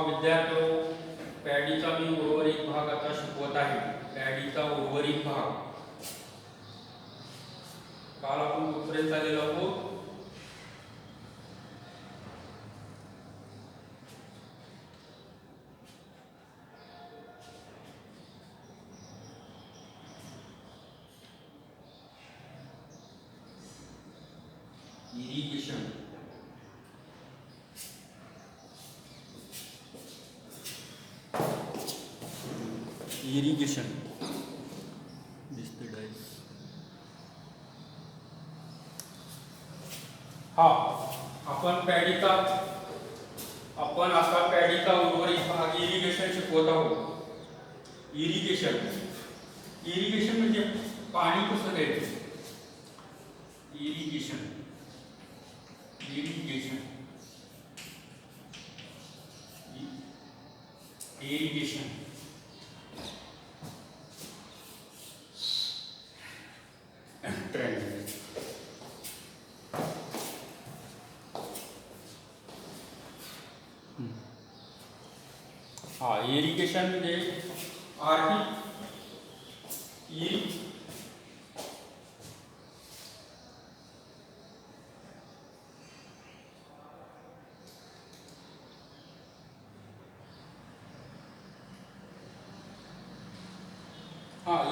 विद्यार्थी पॅडीचा मी उर्वरित भाग आता शिकवत आहे. पॅडीचा उर्वरित भाग काल आपण कुठपर्यंत आलेलो आहोत? इरिगेशन. इरिगेशन दिसते डायस. आपण आता पॅडीचा उर्वरित भाग इरिगेशन शिकवत आहोत. इरिगेशन म्हणजे पाणी कसं द्यायचं. इरिगेशन इरिगेशन म्हणजे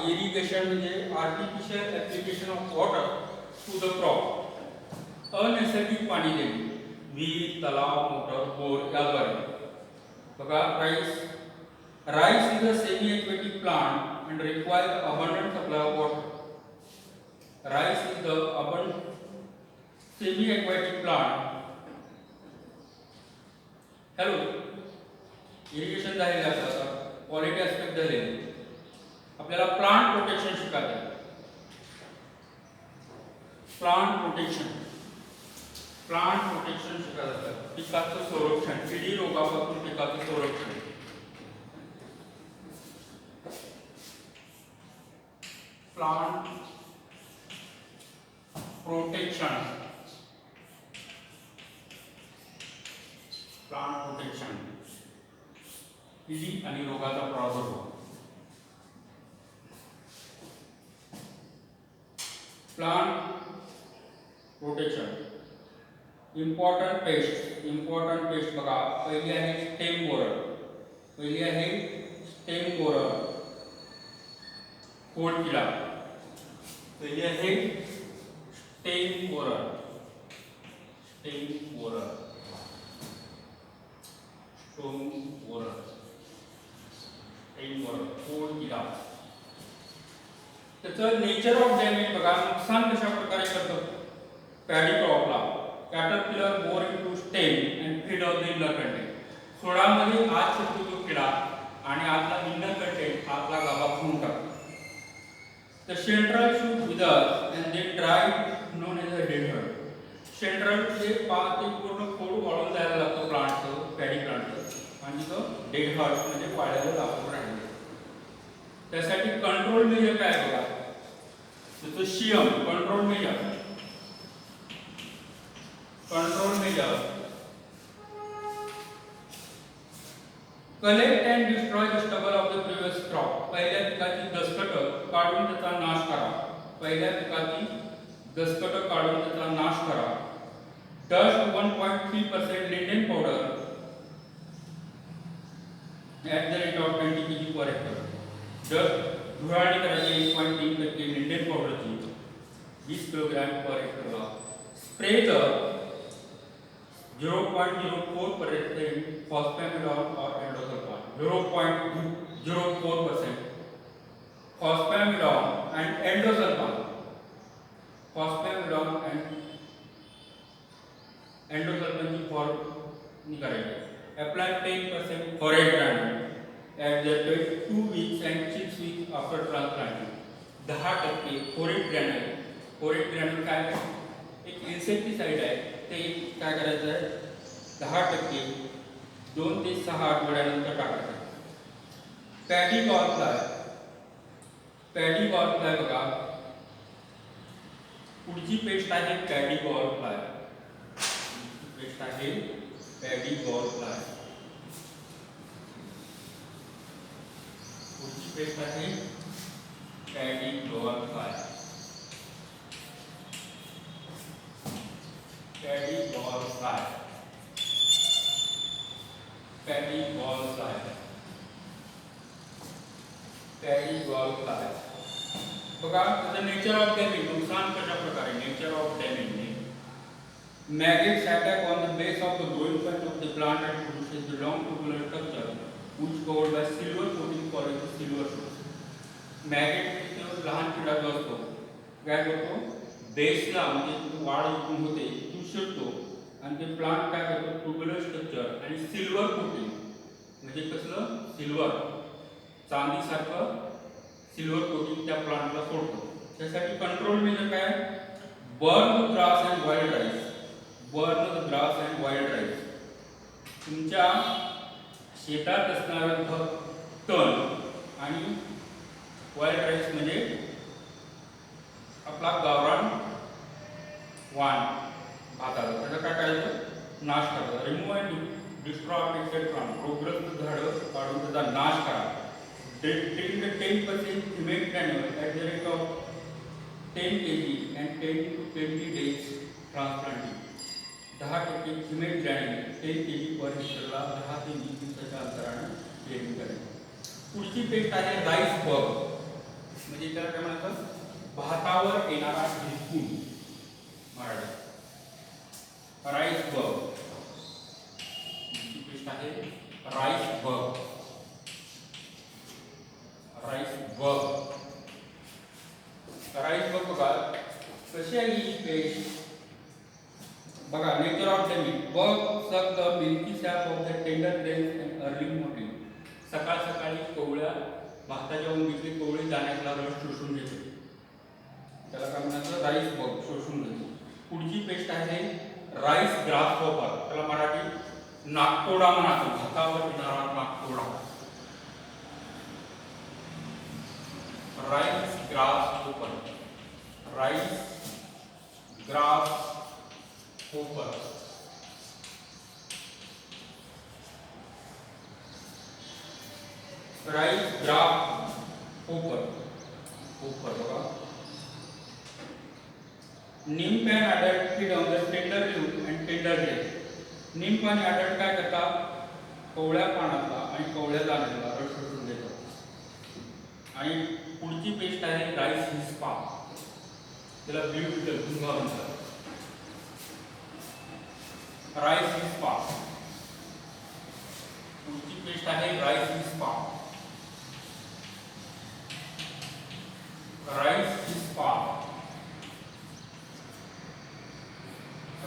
इरिगेशन म्हणजे artificial application of water to the crop. अनैसर्गिक पाणी देणे विहीर, तलाव, मोटर, बोर याद्वारे. बघा, rice is a semi aquatic plant and requires abundant supply of water. Rice is the semi-aquatic plant. Hello, irrigation झालेलं आता क्वालिटी ऍस्पेक्ट झाले. आपल्याला प्लांट प्रोटेक्शन शिकायचं. प्लांट प्रोटेक्शन शिकायचं. पिकाचं संरक्षण, किडी रोगापासून पिकाचं संरक्षण. प्लांट प्रोटेक्शन किडी आणि रोगाचा प्रादुर्भाव. Plant protection. इम्पॉर्टंट पेस्ट बघा, पहिली आहे स्टेम बोरर. खोडकिडा. पहिली आहे स्टेम बोरर. खोडकिडा. त्याचं नेचर ऑफ डॅमेज बघा, नुकसान कशा प्रकारे करतो. पॅडी क्रॉपला caterpillar bore into stem and feed off the inner content. खोडामध्ये आत शिरतो तो किडा आणि आतला इनर कंटेंट आतला गाभा खाऊन टाकतो. The central should wither and then dry, known as a dead herd. Central जे ते पूर्ण खोड वाळून जायला लागतो प्लांटचं, पॅडी प्लांटचं, आणि तो डेड हर्ड म्हणजे वाळलेलं लाकूड राहिलं. त्यासाठी कंट्रोल मेजर काय बघा, जसं शियम. Control measure collect and destroy the stubble of the previous crop. पहिल्या पिकाची दसकट काढून त्याचा नाश करा. Dust 1.3% lindane powder at the rate of 20 kg per hectare. Dust धुराणी करायची 1.3% लिंडेन पावडरची 20 किलोग्रॅम पर हेक्टरला. स्प्रे द 0.04% फॉस्फॅमिडॉन और एंडोसल्फान. 0.04% phosphamidon and endosulfan. एंडोसल्फानची फवारणी करायची. Apply 10% forage granule at the 2 weeks and 6 weeks after transplanting. 10% forage granule काय? एक इन्सेक्टिसाइड आहे, ते काय करायचं आहे 10% 2 ते 6 आठवड्यानंतर टाकायचं. पॅडी गॉलफ्लाय बघा, पुढची पेस्ट आहे पॅडी गॉलफ्लाय. पेस्ट आहे पॅडी गॉलफ्लाय. पुढची पेस्ट आहे पॅडी गॉलफ्लाय. पॅडी गॉलफ्लाय. पॅडी गॉलफ्लाय. पॅडी गॉलफ्लाय बघा, त्याचं नेचर ऑफ डॅमेज, नुकसान कशा प्रकारे. Nature of damage, maggots attack on the base of the growing part of the plant and produces the long tubular structure which covered by silver coating called the silver shoot. maggot हे लहान किडा जो असतो काय करतो, बेसला म्हणजे वाढ इथून होते इथून शिरतो आणि ते प्लांट काय करतो ट्युब्युलर स्ट्रक्चर आणि सिल्वर कोटिंग म्हणजे कसलं सिल्वर चांदीसारखं सिल्वर कोटिंग त्या प्लांटला सोडतो. त्यासाठी कंट्रोल मेजर काय, burn grass and wild rice. Burn the grass and wild rice. तुमच्या शेतात असणारं तण आणि वाईल्ड राईस म्हणजे आपला गावरान वाण भाताचा, त्याचा काय करायचं नाश करायचा. Remove and destroy affected plant. रोगग्रस्त झाडं काढून त्याचा नाश करा. Treat the 10% cement granule at the rate of 10 kg and 10 to 20 days transplanting. 10% cement granule 10 kg per hectare 10 ते 20 दिवसाच्या अंतराने पेरणी करायची. पुढची पेस्ट आहे राईस बग, म्हणजे त्याला काय म्हणतात भातावर येणारा ढिपूण. मराठी राईस बग. पुढची पेस्ट आहे राईस बग. राईस बग. राईस बग बघा कशी आहे ही पेस्ट बघा. Nature of damage, bug suck the milky SAP of the tender grains and early morning. सकाळ सकाळी कोवळ्या भाताच्या उंबीतले कोवळे दाण्यातला रस शोषून घेते, त्याला काय म्हणायचं राईस बग शोषून घेते. पुढची पेस्ट आहे राईस ग्रासहॉपर, त्याला मराठी नागतोडा म्हणायचं, भातावर येणारा नागतोडा. Rice grasshopper. Rice grasshopper. Rice grasshopper. Hopper बघा. Nymph and adult feed on the tender leaf and tender grain. Nymph आणि अडल्ट काय करतात, कोवळ्या पानातला आणि कोवळ्या दाण्यातला रस शोषून घेतात. आणि पुढची पेस्ट आहे राईस हिस्पा, त्याला ब्ल्यू बीटल भुंगा म्हणतात. Rice hispa. पुढची पेस्ट आहे rice hispa. Rice hispa.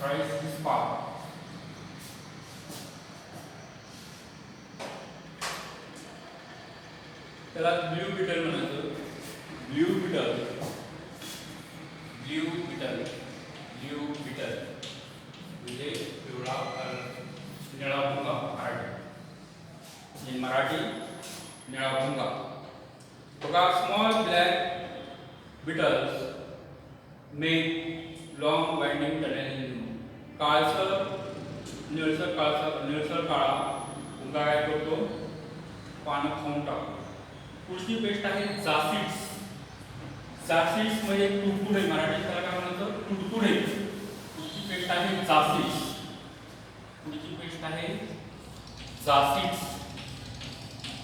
Rice hispa. त्याला ब्ल्यू बीटल म्हणायचं. Blue beetle. Blue beetle. Blue beetle म्हणजे पिवळा निळा भुंगा. मराठी निळा भुंगा बघा. Small black beetles make long winding tunnel. काळसर निळसर काळा भुंगा काय करतो, पानं खाऊन टाकतो. पुढची पेस्ट आहे जासिड्स. जासिड्स म्हणजे तुडतुडे, मराठी त्याला काय म्हणतात तुडतुडे. पुढची पेस्ट आहे जासिड्स. पुढची पेस्ट आहे जासिड्स.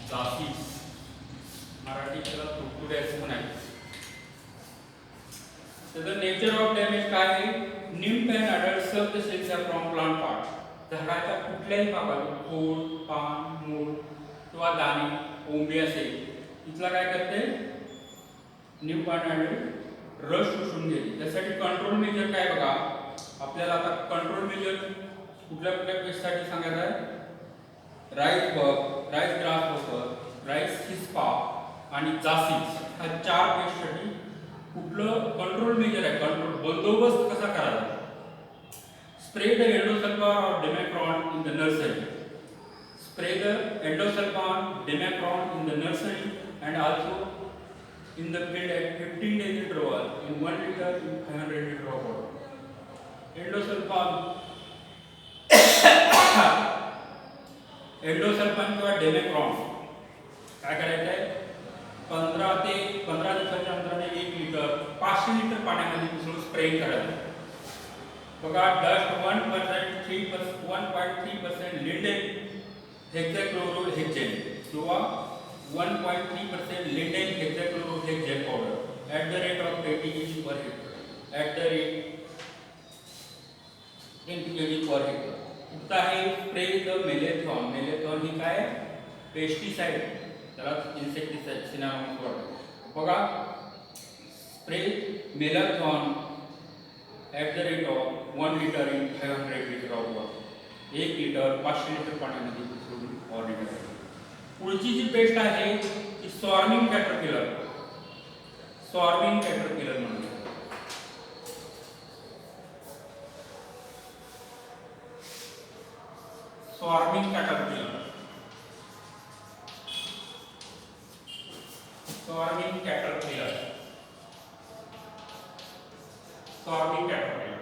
जासिड्स मराठी त्याला तुडतुडे असं म्हणायचं. त्याचं नेचर ऑफ डॅमेज काय आहे, nymph and adult suck the cells from plant part. झाडाच्या कुठल्याही भागात खोड, पान, मूळ किंवा दाणे, ओंबी असेल तिथला काय करते निम्फ आणि अडल्ट रस शोषून घेते. त्यासाठी कंट्रोल मेजर काय बघा, आपल्याला आता कंट्रोल मेजर कुठल्या कुठल्या पेस्टसाठी सांगायचं आहे. राईस बग, राईस ग्रासहॉपर, राईस हिस्पा आणि जासिड्स ह्या 4 पेस्टसाठी कुठलं कंट्रोल मेजर आहे, कंट्रोल बंदोबस्त कसा करायचा Spray the endosulfan or dimecron in the nursery. Spray the endosulfan, dimecron in the nursery and also in the field at 15 days interval in 1 liter in 500 liter of water. Endosulfan किंवा डेमेक्रॉन काय करायचं आहे 15 दिवसाच्या अंतराने 1 litre 500 litre पाण्यामध्ये मिसळून spray करायचं. बघा डस्ट 1.3% लिंडेन हेक्साक्लोरोहेक्सेन किंवा 1.3% lindane hexachlorohexane powder at the rate of 20 kg per hectare. At the rate 20 kg per hectare. पुढचा आहे स्प्रे द मेलेथॉन. मेलेथॉन ही काय पेस्टिसाइड, त्याला इन्सेक्टिसाइड सिनॉनिमस वर्ड. बघा spray मेलेथॉन at the rate of 1 liter in 500 liter of water. 1 litre 500 litre पाण्यामध्ये मिसळून फवारणी करायची. पुढची जी पेस्ट आहे ती स्वॉर्मिंग कॅटरपिलर. स्वॉर्मिंग कॅटरपिलर म्हणतात. Swarming caterpillar. Swarming caterpillar. Swarming caterpillar.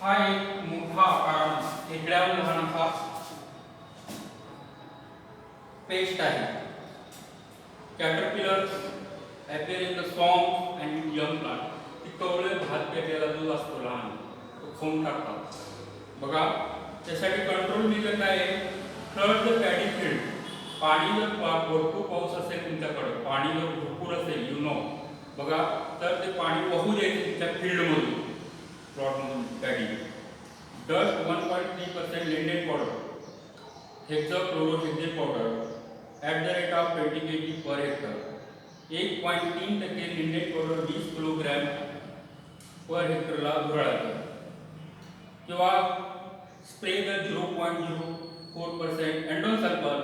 हा एक मोठा आकाराचा वेगळ्या लहानसा पेस्ट आहे. Caterpillar appear in the swamp and in young plant. ती कवळे भात पेरलेला जो असतो लहान तो खाऊन टाकतात. बघा त्यासाठी कंट्रोल मेजर काय आहे, फ्लड द पॅडी फील्ड. पाणी जर भरपूर पाऊस असेल तुमच्याकडे, पाणी जर भरपूर असेल बघा तर ते पाणी वाहू द्यायचं तुमच्या फील्डमधून प्लॉटमधून paddy. Dust 1.3% lindane powder hexachlorohexane powder at the rate of 20 kg per hectare. 1.3% lindane powder 20 kilogram per हेक्टरला धुराळायचं. किंवा spray the 0.04% endosulfan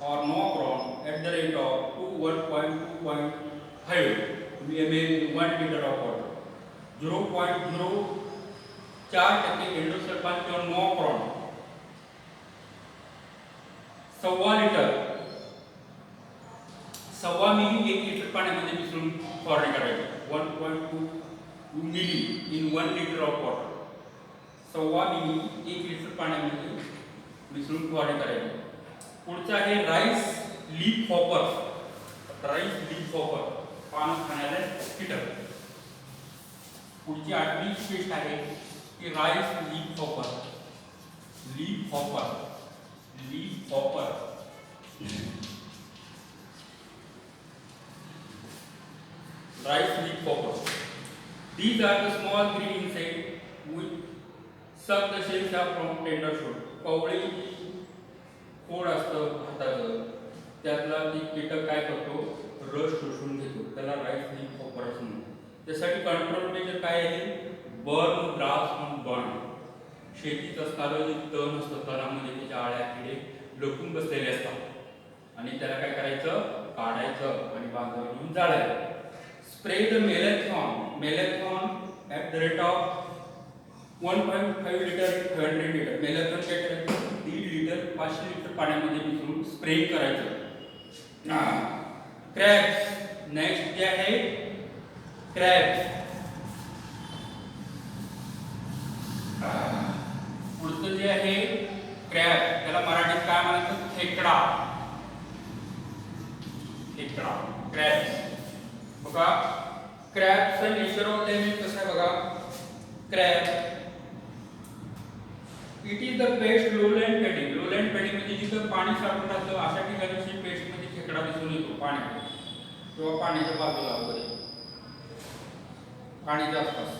or nocron at the rate of 1.5 ml in 1 liter of water. 0.04% endosulfan किंवा nocron 1.25 litre 1.25 milli 1 litre पाण्यामध्ये मिसळून फवारणी करायची. 1.2 milli in 1 liter of water. 1.25 milli 1 litre पाण्यामध्ये मिसळून फवारणी करायची. पुढचा आहे rice leaf hopper. Rice leaf hopper पानं खाणारे कीटक. पुढची 8वी पेस्ट आहे की rice leaf hopper. Leaf hopper leaf hopper rice leaf hopper. These are the small green insects which suck the shells from tender shoot. कवळी खोड असतं भाताचं त्यातला ती कीटक काय करतो, रस शोषून घेतो. त्याला राईस लीफ हॉपर असं म्हणतात. त्यासाठी कंट्रोल मेजर काय आहे, बर्न ग्रास ऑन बर्न. शेतीत असणारं जे तण असतं तणामध्ये त्याच्या आळ्या किडे लपून बसलेले असतात आणि त्याला काय करायचं, काढायचं आणि बांधावर घेऊन जाळायचं. Spray the malathion. Malathion at the rate of 1.5 litre 500 litre. Malathion काय करायचं, 1.5 लिटर 500 लिटर पाण्यामध्ये मिसळून स्प्रे करायचं. क्रॅब्स. नेक्स्ट जे आहे क्रॅब्स. पुढचं जे आहे क्रॅब, त्याला मराठीत काय म्हणायचं, खेकडा. खेकडा क्रॅब्स. बघा क्रॅबचं नेचर ऑफ डेमेज कसं आहे बघा. Crab it is the pest lowland paddy. Lowland paddy म्हणजे जिथं पाणी साठून राहतं अशा ठिकाणी पेस्ट मध्ये खेकडा दिसून येतो पाण्यात किंवा पाण्याच्या बाजूला वगैरे पाण्याच्या आसपास.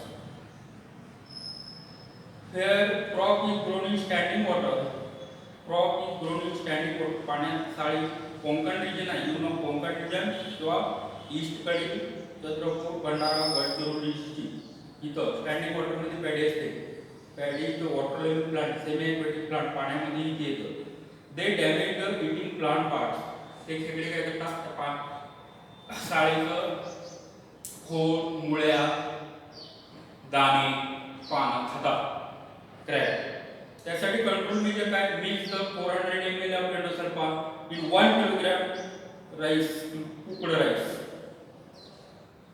Where crop is grown in standing water. Crop is grown in standing water. पाण्यात साळी कोंकण रिजन आहे, यू नो कोंकण रिजन किंवा ईस्ट कडे चंद्रपूर भंडारा गडचिरोली इथं स्टँडिंग वॉटर मध्ये पॅडी असते. Paddy the water level plant semi aquatic plant पाण्यामध्ये इथे येतं. They damage the eating plant parts. ते खेकडे काय करतात, साळीचं खोड मुळ्या दाणे पानं खातात क्रॅक. त्यासाठी कंट्रोल मेजर काय, mix the 400 ml of endosulfan in 1 kilogram rice cooked rice.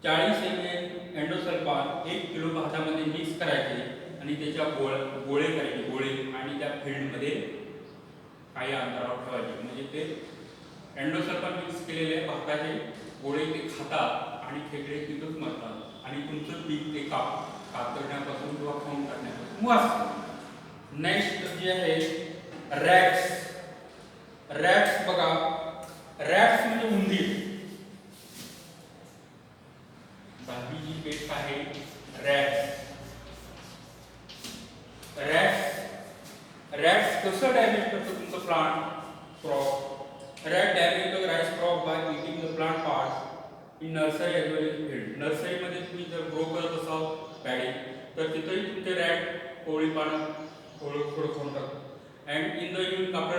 40 ml endosulfan 1 kilo भातामध्ये मिक्स करायचे आणि त्याच्या गोळे करायचे गोळे आणि त्या फील्डमध्ये काही अंतरावर ठेवायचे. म्हणजे ते एंडोसल्फान मिक्स केलेले भाताचे गोळे ते खातात आणि खेकडे तिथंच मरतात आणि तुमचं पीक ते कातरण्यापासून किंवा खाऊन टाकण्यापासून वाचतं. नेक्स्ट जे आहे रॅट्स. रॅट्स बघा, रॅट्स म्हणजे उंदीर. बाकी जी पेस्ट आहे रॅट्स. रॅट्स कसं डॅमेज करतो तुमचं plant crop. Rat damage the rice crop by eating the plant part in nursery as well as field. नर्सरीमध्ये तुम्ही जर ग्रो करत असाल पॅडी तर तिथेही तुमचे रॅट कोवळी पानं थोडं खाऊन टाकतो. And in the unit after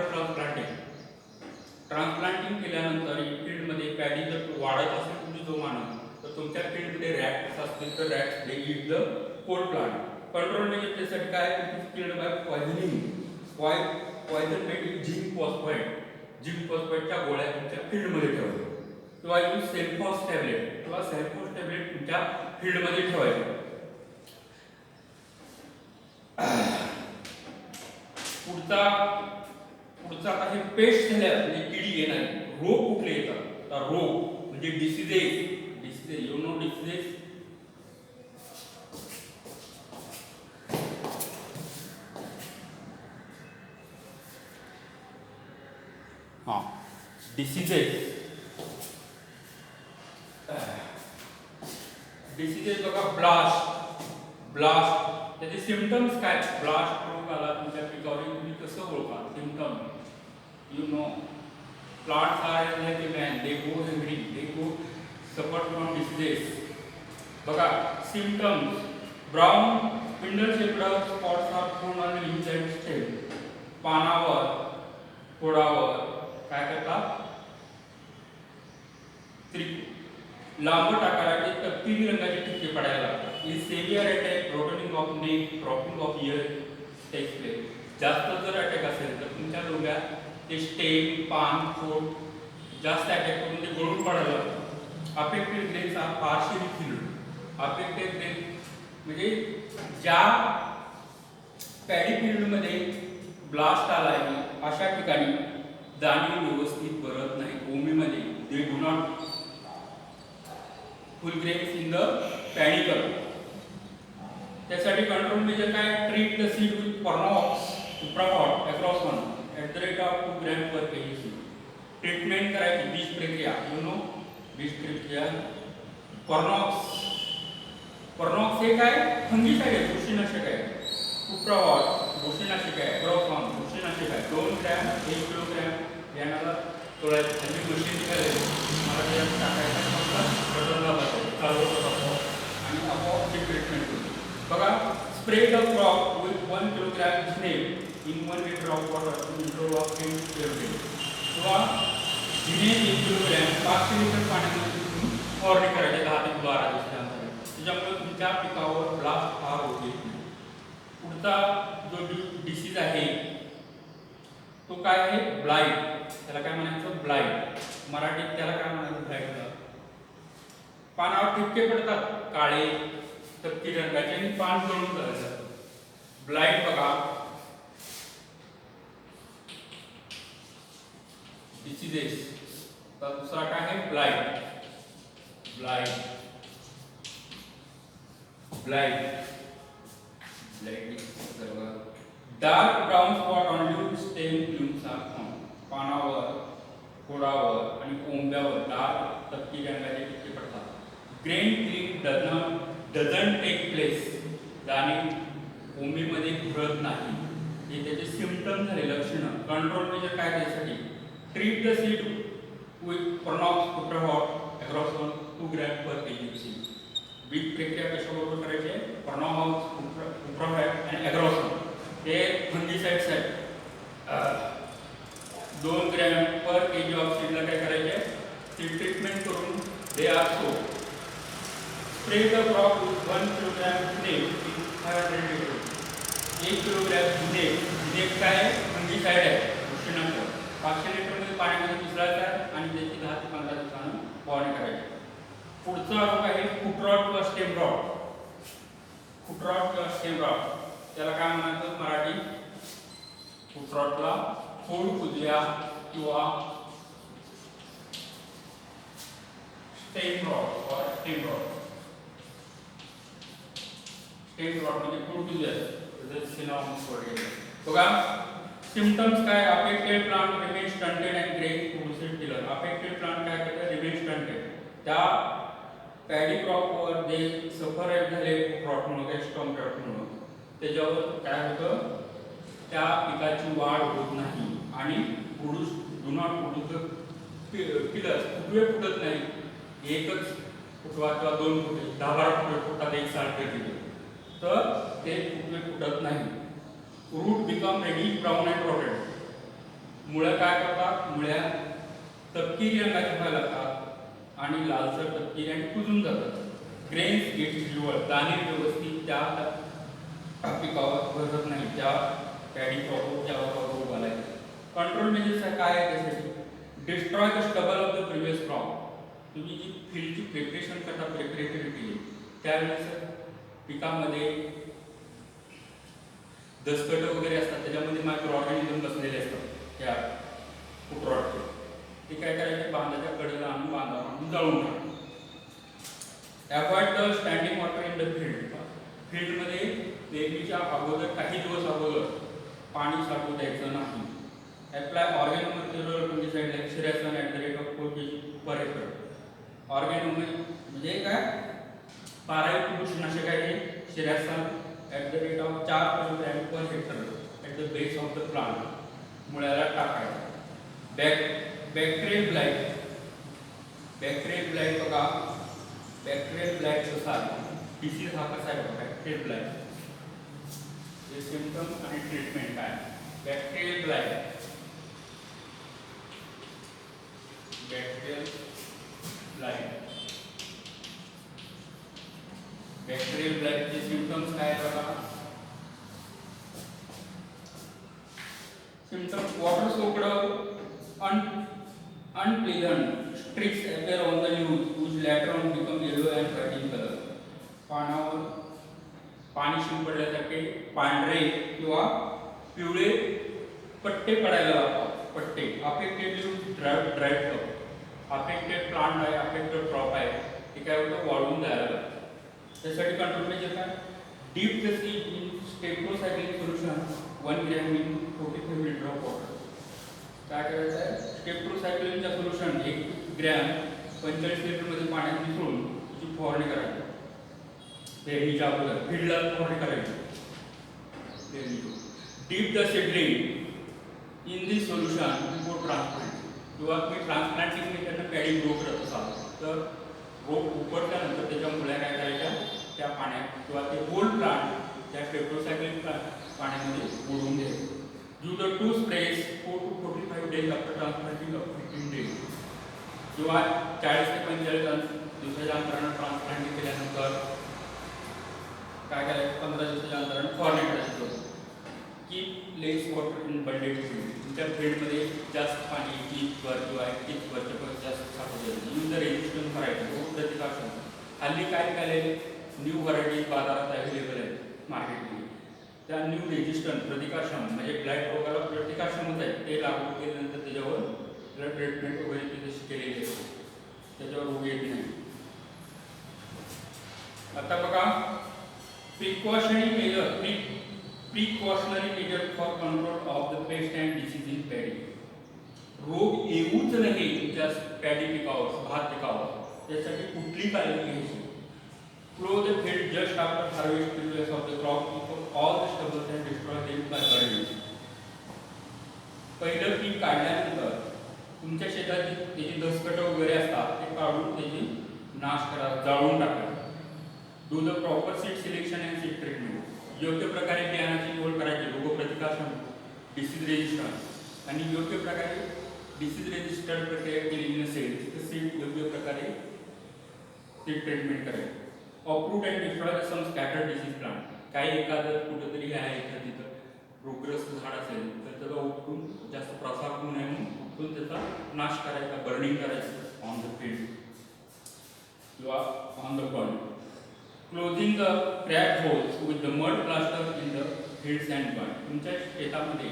transplanting केल्यानंतर फील्डमध्ये पॅडी जर वाढत असेल तुमची जोमानं तर तुमच्या फील्डमध्ये रॅट्स असतील तर rats they eat the cold plant. Control म्हणजे त्यासाठी काय killed by poison made zinc फॉस्फेटच्या गोळ्या तुमच्या फील्डमध्ये ठेवायच्या किंवा यूज सेल्फॉस टॅब्लेट तुमच्या फील्डमध्ये ठेवायचे. पुढचा काही पेस्ट झाल्या म्हणजे किडी येणार. रोग कुठले येतात तर रोग म्हणजे diseases. You know diseases. Diseases बघा, ब्लास्ट त्याचे सिम्पटम्स काय. ब्लास्ट रोग आला तुमच्या पिकावर तुम्ही कसं ओळखा symptom. You know plants are like a man, they go hungry, they go suffer from diseases. बघा symptoms, brown spindle shaped spots are found on leaves and stem. पानावर खोडावर काय करतात लांबट आकाराचे तपकिरी रंगाचे ठिपके पडायला लागतात. In severe attack rotting of neck, dropping of ear takes place. जास्त जर अटॅक असेल तर तुमच्या डोक्यात ते स्टेम पान खोड जास्त अटॅक करून ते गळून पडायला लागतात. Affected grains are partially filled. Affected grain म्हणजे ज्या पॅडी फील्डमध्ये ब्लास्ट आला आहे अशा ठिकाणी दाणे व्यवस्थित भरत नाही. भूमीमध्ये they do not fill grains in the paddy colour. त्यासाठी कंट्रोल मेजर काय, ट्रीट द सीड विथ प्रॉपॉट across 1 @ 2 gram per kg seed. Treatment करायची बीज प्रक्रिया. यू नो बीज प्रक्रिया. पर्नॉक्स हे काय फंगीसाइड आहे, बुरशीनाशक आहे. कुप्रॉट बुरशीनाशक आहे. अक्रॉस बुरशीनाशक आहे. 2 ग्रॅम 1 किलोग्रॅम याला तोडायचं. त्यांनी मशीन निघाले मला त्यात टाकायचं बटनला बसवायचं आणि आपोआप ते ट्रीटमेंट करतो. बघा spray the crop with 1 kilogram snail in 1 litre of water to इंट्रोड ऑफ किंवा दिने 1 किलोग्रॅम 500 लिटर पाण्यामध्ये फवारणी करायची 10 ते 12 दिवसानंतर. त्याच्यामुळे तुमच्या पिकावर ब्लास्ट फार होते. पुढचा जो डिसीज आहे तो काय आहे, ब्लाइट. त्याला काय म्हणायचं, ब्लाइट. मराठीत त्याला काय म्हणायचं, ब्लाइटला. पानावर ठिपके पडतात काळे तपकिरी रंगाचे आणि पान गळून जातात. ब्लाइट बघा डिसीजेस. तर दुसरा काय आहे blight. Dark brown spot on leaf stem blooms are found. पानावर खोडावर आणि कोंब्यावर डार्क तपकिरी रंगाचे ठिपके पडतात. Grain click doesn't take place. दाणे कोंबीमध्ये घुरत नाही. हे त्याचे सिम्पटम झाले, लक्षणं. कंट्रोल मेजर काय त्यासाठी, ट्रीट द सीड विथ प्रॉनॉक्स कुप्रॉट across 2 gram per kg seed. बीज प्रक्रिया कशाबरोबर करायची आहे, प्रॉनॉक्स कुप्रॉट आणि अक्रॉस हे फंगीसाइड्स आहेत. 2 ग्रॅम पर kg ऑफ सीडला काय करायचे, सीड ट्रीटमेंट करून they are so. Spray the crop with 1 kilogram स्नेल 500 लिटर 1 किलोग्रॅम जिनेक काय आहे फंगीसाइड आहे उष्णनाशक 500 लिटरमध्ये पाण्यामध्ये मिसळायचा आहे आणि त्याची 10 ते 15 दिवसांनी फवारणी करायची. पुढचा रोग आहे फुटरॉट किंवा स्टेम रॉट. फुटरॉट किंवा स्टेम रॉट त्याला काय म्हणायचं मराठी फुटरॉटला खोड कुजल्या किंवा स्टेम रॉट और स्टेम रॉट. स्टेम रॉट म्हणजे खोड कुजल्या जसं सिनॉनिम्स वगैरे बघा. सिम्पटम्स काय affected plant remain stunted and greying producing killer. Affected plant काय करतात रिमेन स्टंटेड त्या पॅडी क्रॉपवर जे सफर झाले रॉटमुळे स्टॉम रॉटमुळे त्याच्यावर काय होतं त्या पिकाची वाढ होत नाही आणि डू नॉट प्रोड्यूस किलर्स फुटवे फुटत नाही. एकच फुटवा किंवा 2 फुटे 10-12 फुटात एक सारखे दिले तर ते फुटवे फुटत नाही. Root become ready brown and rotted. मुळ्या काय करतात मुळ्या तपकिरी रंगाच्या व्हायला लागतात आणि लालसर तपकिरी आणि कुजून जातात. ग्रेन्स गेट हिरवळ दाणे व्यवस्थित त्या पिकावर भरत नाही त्या पॅडी क्रॉप त्यावर रोग आलाय. कंट्रोल मेजर्स काय आहे त्यासाठी destroy the stubble of the previous crop. तुम्ही जी फील्डची प्रिपरेशन करता प्रिपरेटरी केली त्यावेळेस पिकामध्ये दसकट वगैरे असतात त्याच्यामध्ये मायक्रो ऑर्गॅनिझम बसलेले असतात त्या फुटरॉटचे. ते काय करायचे बांधाच्या कडेला आणून बांधावर आणून जाळून टाकतात. Avoid the standing water in the field. फील्डमध्ये पेरणीच्या अगोदर काही दिवस अगोदर पाणी साठवू द्यायचं नाही. Apply organic material fungicide like शिरासन at the rate of 4 kg per acre. Organic म्हणजे काय पारायिक बुरशीनाशक आहे शिरासन at the rate of 4 kilogram per hectare at the base of the plant मुळ्याला टाकायचं. Bacterial blight. बॅक्टेरियल ब्लाइट बघा बॅक्टेरियल ब्लाइट कसा आहे डिसीज हा कसा आहे बॅक्टेरियल ब्लाइट. हे सिम्पटम आणि ट्रीटमेंट काय bacterial blight. Bacterial blight bacterial ब्लाइटचे सिम्पटम्स काय आहेत बघा. Symptoms water soaked unpleasant streaks appear on the leaves which later on become yellow and white in color. पानावर पाणी शिंपडल्यासारखे पांढरे किंवा पिवळे पट्टे पडायला लागतात. पट्टे affected leaves dried up. Affected plant आहे अफेक्टेड क्रॉप आहे ते काय होतं वाळून जायला लागतं. त्यासाठी कंट्रोल मेजर काय dip the seed in streptocycline solution 1 gram in 45 litre of water. काय करायचं आहे स्टेप्टोसायक्लिनच्या सोल्युशन 1 ग्रॅम 45 लिटरमध्ये पाण्यात मिसळून त्याची फवारणी करायची. पेरणीच्या अगोदर फील्डला फवारणी करायची. Deep the seedling in this solution before transplant. किंवा तुम्ही ट्रान्सप्लांटिंग त्यांना पॅडी ग्रो करत असाल तर रोप उपटल्यानंतर त्याच्या मुळ्या काय करायच्या त्या पाण्यात किंवा ते होल प्लांट त्या स्टेप्टोसायक्लिन पाण्यामध्ये बुडवून द्यायचे. Do the 2 sprays 4 to 45 days after transplanting of 15 days. किंवा 40 ते 45 दिवसाच्या अंतराने ट्रान्सप्लांटिंग केल्यानंतर काय करायचं 15 दिवसाच्या अंतराने फवारणी करायची. Keep less water in bunded field. तुमच्या फील्डमध्ये जास्त पाणी 30 वर किंवा 30 वरच्या जास्त साठवून द्यायचं. यूज द रेजिस्टन्स करायचं रोग प्रतिकारक्षमता. हल्ली काय केले न्यू व्हरायटी बाजारात अवेलेबल आहेत मार्केटमध्ये त्या न्यू रेजिस्टन्स प्रतिकारक्षम म्हणजे ब्लाइट रोगाला प्रतिकारक्षमता आहे ते लागू केल्यानंतर त्याच्यावर ब्लड ट्रीटमेंट वगैरे ती तशी केलेली असते त्याच्यावर रोग येत नाही. आता बघा precautionary major for control of the paste and disease in paddy. रोग येऊच नाही तुमच्या पॅडी पिकावर भात पिकावर त्यासाठी कुठली काळजी घ्यायची. Plow the field just after harvest previous of the crop before all the stubbles and destroy them by burning. पहिलं पीक काढल्यानंतर तुमच्या शेतात त्याची दसकट वगैरे असतात ते काढून त्याची नाश करा जाळून टाका. Do the proper seed selection and seed treatment. योग्य प्रकारे बियाणाची निवड करायची रोगप्रतिकारक्षम डिसीज रेजिस्टन्स आणि योग्य प्रकारे डिसीज रेजिस्टन्स प्रक्रिया केलेली नसेल तर सीड योग्य प्रकारे सीड ट्रीटमेंट करायची. Uproot and destroy some scattered disease plant. काही एखादं कुठंतरी आहे तर तिथं रोगग्रस्त झाड असेल तर त्याचा उपटून जास्त प्रसार होऊ नये म्हणून उपटून त्याचा नाश करायचा, बर्निंग करायचं ऑन द फील्ड किंवा on the burn. Closing the crack holes with the mud plaster in the fields and burn. तुमच्या शेतामध्ये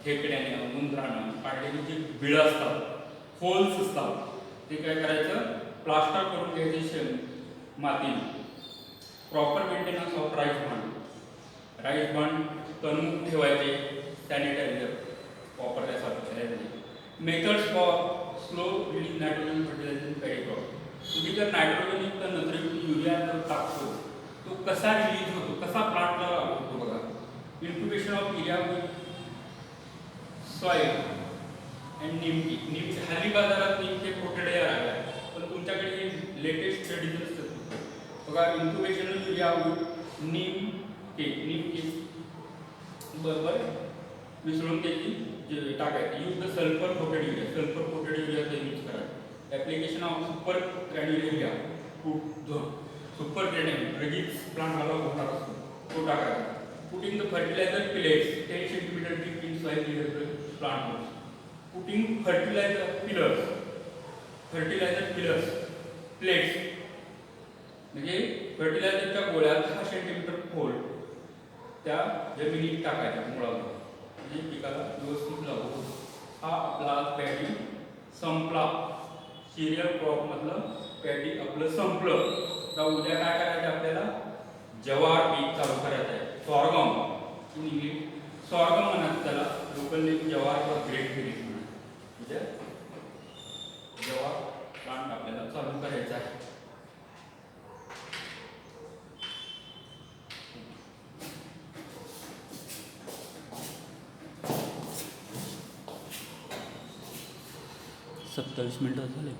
खेकड्याने, मुंद्रानं काढलेली जी बिळं असतात, होल्स असतात, ते काय करायचं, प्लास्टर करून घ्यायचे माती. Proper maintenance of rice bund. Rice bund तणमुक्त ठेवायचे, सॅनिटायझर वापरल्यासारखं. Methods for slow release nitrogen fertiliser in paddy crop. तुम्ही जर नायट्रोजनयुक्त नत्रयुक्त युरिया जर टाकतो तो कसा रिलीज होतो, कसा प्लांटला होतो बघा. Incubation of urea with soil and निमकी. हल्ली बाजारात निमके प्रोटेडे आले, पण तुमच्याकडे हे लेटेस्ट स्टडीज असतात बघा. इन्क्युबेशन युरिया विथ निमके बरोबर मिसळून त्याची टाकायची. Use the sulphur coated urea. Sulphur coated युरियाचा यूज करा. Application of super granular urea super granular रजीज प्लांट मला होणार असतो तो टाकायचा. Putting the fertiliser pellets 10 centimetre deep in soil near plant. Putting fertiliser pillars plates म्हणजे फर्टिलायझरच्या गोळ्या 10 सेंटीमीटर खोल त्या जमिनीत टाकायच्या मुळावर, म्हणजे पिकाला व्यवस्थित लागू. हा आपला पॅडी संपला. सिरियल क्रॉपमधलं पॅडी आपलं संपलं. तर उद्या काय करायचं आपल्याला, जवार पीक चालू करायचं आहे. सॉर्गम इन इंग्लिश सॉर्गम म्हणतात त्याला, लोकल जवार किंवा ग्रेट फिरिंग म्हणतात. म्हणजे जवार प्लांट आपल्याला चालू करायचा आहे. सत्तावीस मिनटं झाले.